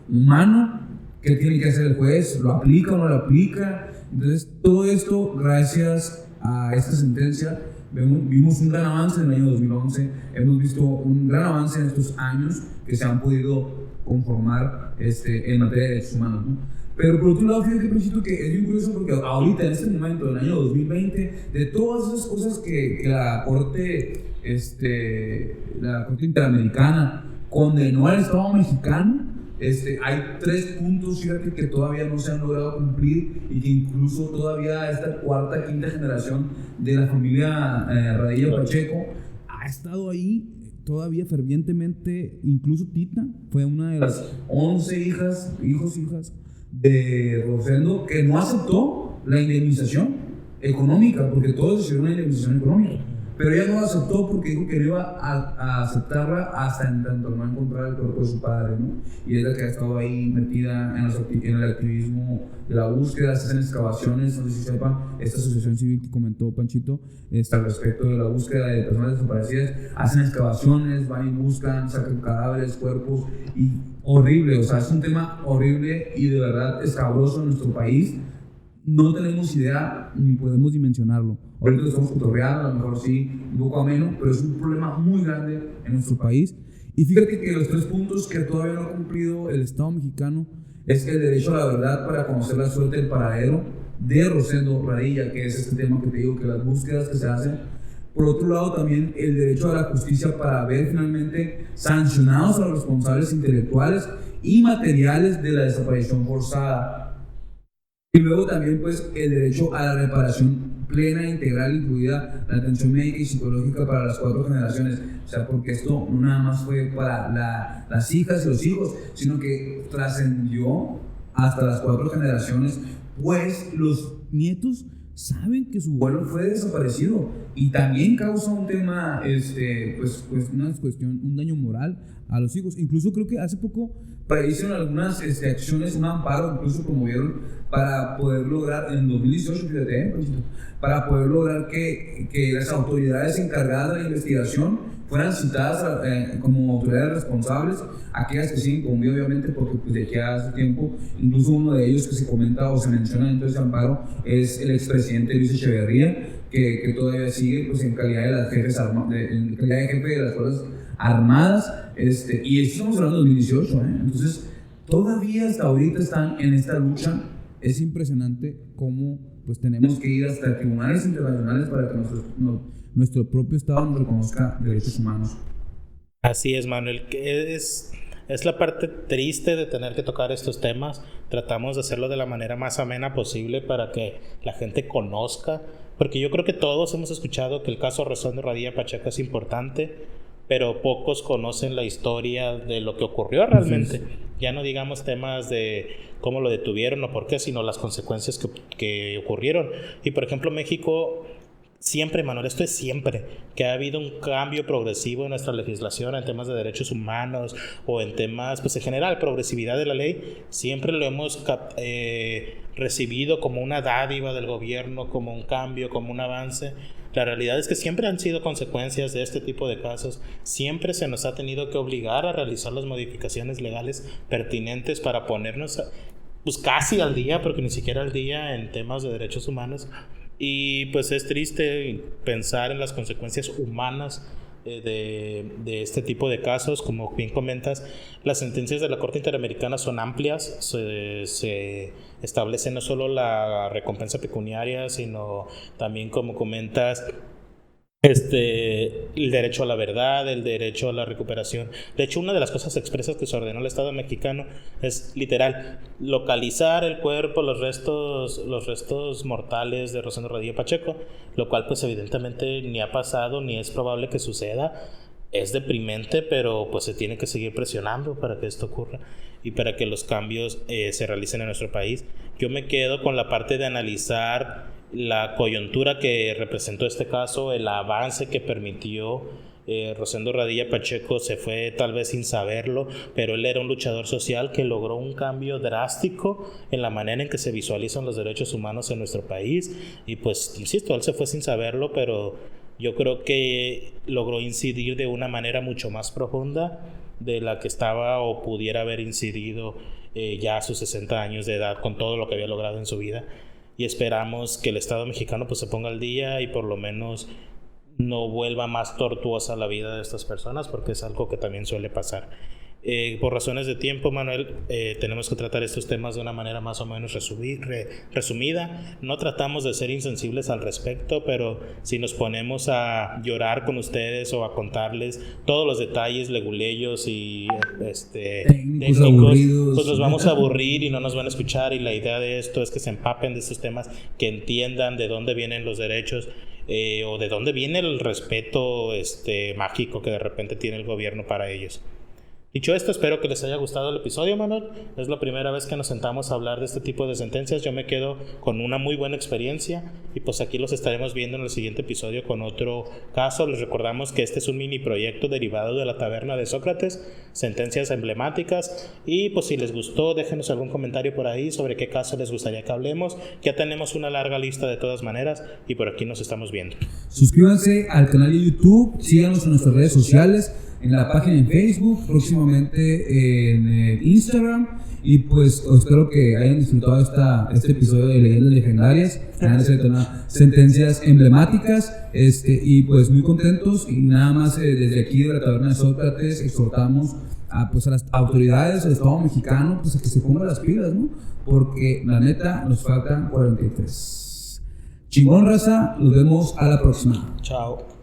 humano, qué tiene que hacer el juez, lo aplica o no lo aplica. Entonces todo esto, gracias a esta sentencia, vimos un gran avance en el año 2011, hemos visto un gran avance en estos años que se han podido conformar en materia de derechos humanos, ¿no? Pero por otro lado, fíjate, Panchito, que es bien curioso porque ahorita, en este momento, en el año 2020, de todas esas cosas que la Corte Interamericana condenó al Estado mexicano, hay 3 puntos, fíjate, que todavía no se han logrado cumplir y que incluso todavía esta cuarta, quinta generación de la familia Radilla Pacheco ha estado ahí todavía fervientemente. Incluso Tita fue una de las 11 hijas de Rosendo que no aceptó la indemnización económica, porque todos hicieron una indemnización económica, pero ella no la aceptó porque dijo que no iba a aceptarla hasta en tanto no encontrar el cuerpo de su padre, ¿no? Y es la que ha estado ahí metida en el activismo de la búsqueda, se hacen excavaciones, no sé si sepan, esta asociación civil que comentó Panchito al respecto de la búsqueda de personas desaparecidas, hacen excavaciones, van y buscan, sacan cadáveres, cuerpos, y horrible, o sea, es un tema horrible y de verdad escabroso en nuestro país. No tenemos idea ni podemos dimensionarlo. Ahorita lo estamos cotorreando, a lo mejor sí, un poco ameno, pero es un problema muy grande en nuestro país. Y fíjate que los 3 puntos que todavía no ha cumplido el Estado mexicano es el derecho a la verdad para conocer la suerte del paradero de Rosendo Radilla, que es este tema que te digo, que las búsquedas que se hacen. Por otro lado, también el derecho a la justicia para ver finalmente sancionados a los responsables intelectuales y materiales de la desaparición forzada. Y luego también, pues, el derecho a la reparación plena, integral, incluida la atención médica y psicológica para las 4 generaciones. O sea, porque esto no nada más fue para las hijas y los hijos, sino que trascendió hasta las 4 generaciones, pues los nietos saben que su vuelo fue desaparecido y también causa un tema, pues una cuestión, un daño moral a los hijos. Incluso creo que hace poco hicieron algunas acciones, un amparo incluso promovieron para poder lograr, en 2018, fíjate, para poder lograr que las autoridades encargadas de la investigación fueran citadas como autoridades responsables, aquellas que siguen con vida obviamente, porque pues, de aquí a hace tiempo, incluso uno de ellos que se comenta o se menciona dentro de ese amparo es el expresidente Luis Echeverría, que todavía sigue pues, en calidad en calidad de jefe de las Fuerzas Armadas, y estamos hablando de 2018, entonces todavía hasta ahorita están en esta lucha. Es impresionante cómo pues tenemos que ir hasta tribunales internacionales para que nuestro propio Estado nos reconozca derechos humanos. Así es, Manuel, que es la parte triste de tener que tocar estos temas. Tratamos de hacerlo de la manera más amena posible para que la gente conozca, porque yo creo que todos hemos escuchado que el caso Rosendo Radilla Pacheco es importante, pero pocos conocen la historia de lo que ocurrió realmente. Ya no digamos temas de cómo lo detuvieron o por qué, sino las consecuencias que ocurrieron. Y por ejemplo, México siempre, Manuel, esto es siempre, que ha habido un cambio progresivo en nuestra legislación en temas de derechos humanos o en temas, pues en general, progresividad de la ley, siempre lo hemos recibido como una dádiva del gobierno, como un cambio, como un avance. La realidad es que siempre han sido consecuencias de este tipo de casos. Siempre se nos ha tenido que obligar a realizar las modificaciones legales pertinentes para ponernos pues casi al día, porque ni siquiera al día en temas de derechos humanos. Y pues es triste pensar en las consecuencias humanas de este tipo de casos. Como bien comentas, las sentencias de la Corte Interamericana son amplias, se establece no solo la recompensa pecuniaria, sino también, como comentas, el derecho a la verdad, el derecho a la recuperación. De hecho, una de las cosas expresas que se ordenó al Estado mexicano es literal localizar el cuerpo, los restos mortales de Rosendo Radilla Pacheco, lo cual pues evidentemente ni ha pasado ni es probable que suceda. Es deprimente, pero pues se tiene que seguir presionando para que esto ocurra y para que los cambios se realicen en nuestro país. Yo me quedo con la parte de analizar la coyuntura que representó este caso, el avance que permitió. Rosendo Radilla Pacheco se fue tal vez sin saberlo, pero él era un luchador social que logró un cambio drástico en la manera en que se visualizan los derechos humanos en nuestro país. Y pues, insisto, él se fue sin saberlo, pero yo creo que logró incidir de una manera mucho más profunda de la que estaba o pudiera haber incidido ya a sus 60 años de edad con todo lo que había logrado en su vida. Y esperamos que el Estado mexicano pues se ponga al día y por lo menos no vuelva más tortuosa la vida de estas personas, porque es algo que también suele pasar. Por razones de tiempo, Manuel, tenemos que tratar estos temas de una manera más o menos resumida. No tratamos de ser insensibles al respecto, pero si nos ponemos a llorar con ustedes o a contarles todos los detalles leguleyos y técnicos, pues los vamos a aburrir y no nos van a escuchar. Y la idea de esto es que se empapen de estos temas, que entiendan de dónde vienen los derechos o de dónde viene el respeto mágico que de repente tiene el gobierno para ellos. Dicho esto, espero que les haya gustado el episodio, Manuel. Es la primera vez que nos sentamos a hablar de este tipo de sentencias. Yo me quedo con una muy buena experiencia y pues aquí los estaremos viendo en el siguiente episodio con otro caso. Les recordamos que este es un mini proyecto derivado de la Taberna de Sócrates, sentencias emblemáticas, y pues si les gustó, déjenos algún comentario por ahí sobre qué caso les gustaría que hablemos. Ya tenemos una larga lista de todas maneras y por aquí nos estamos viendo. Suscríbanse al canal de YouTube, síganos en nuestras redes sociales, en la página en Facebook, próximamente en Instagram. Y pues espero que hayan disfrutado este episodio de Leyendas Legendarias, sentencias emblemáticas, y pues muy contentos. Y nada más desde aquí de la Taberna de Sócrates exhortamos a las autoridades del Estado mexicano pues a que se pongan las pilas, ¿no? Porque la neta nos faltan 43. Chingón, raza, nos vemos a la próxima. Chao.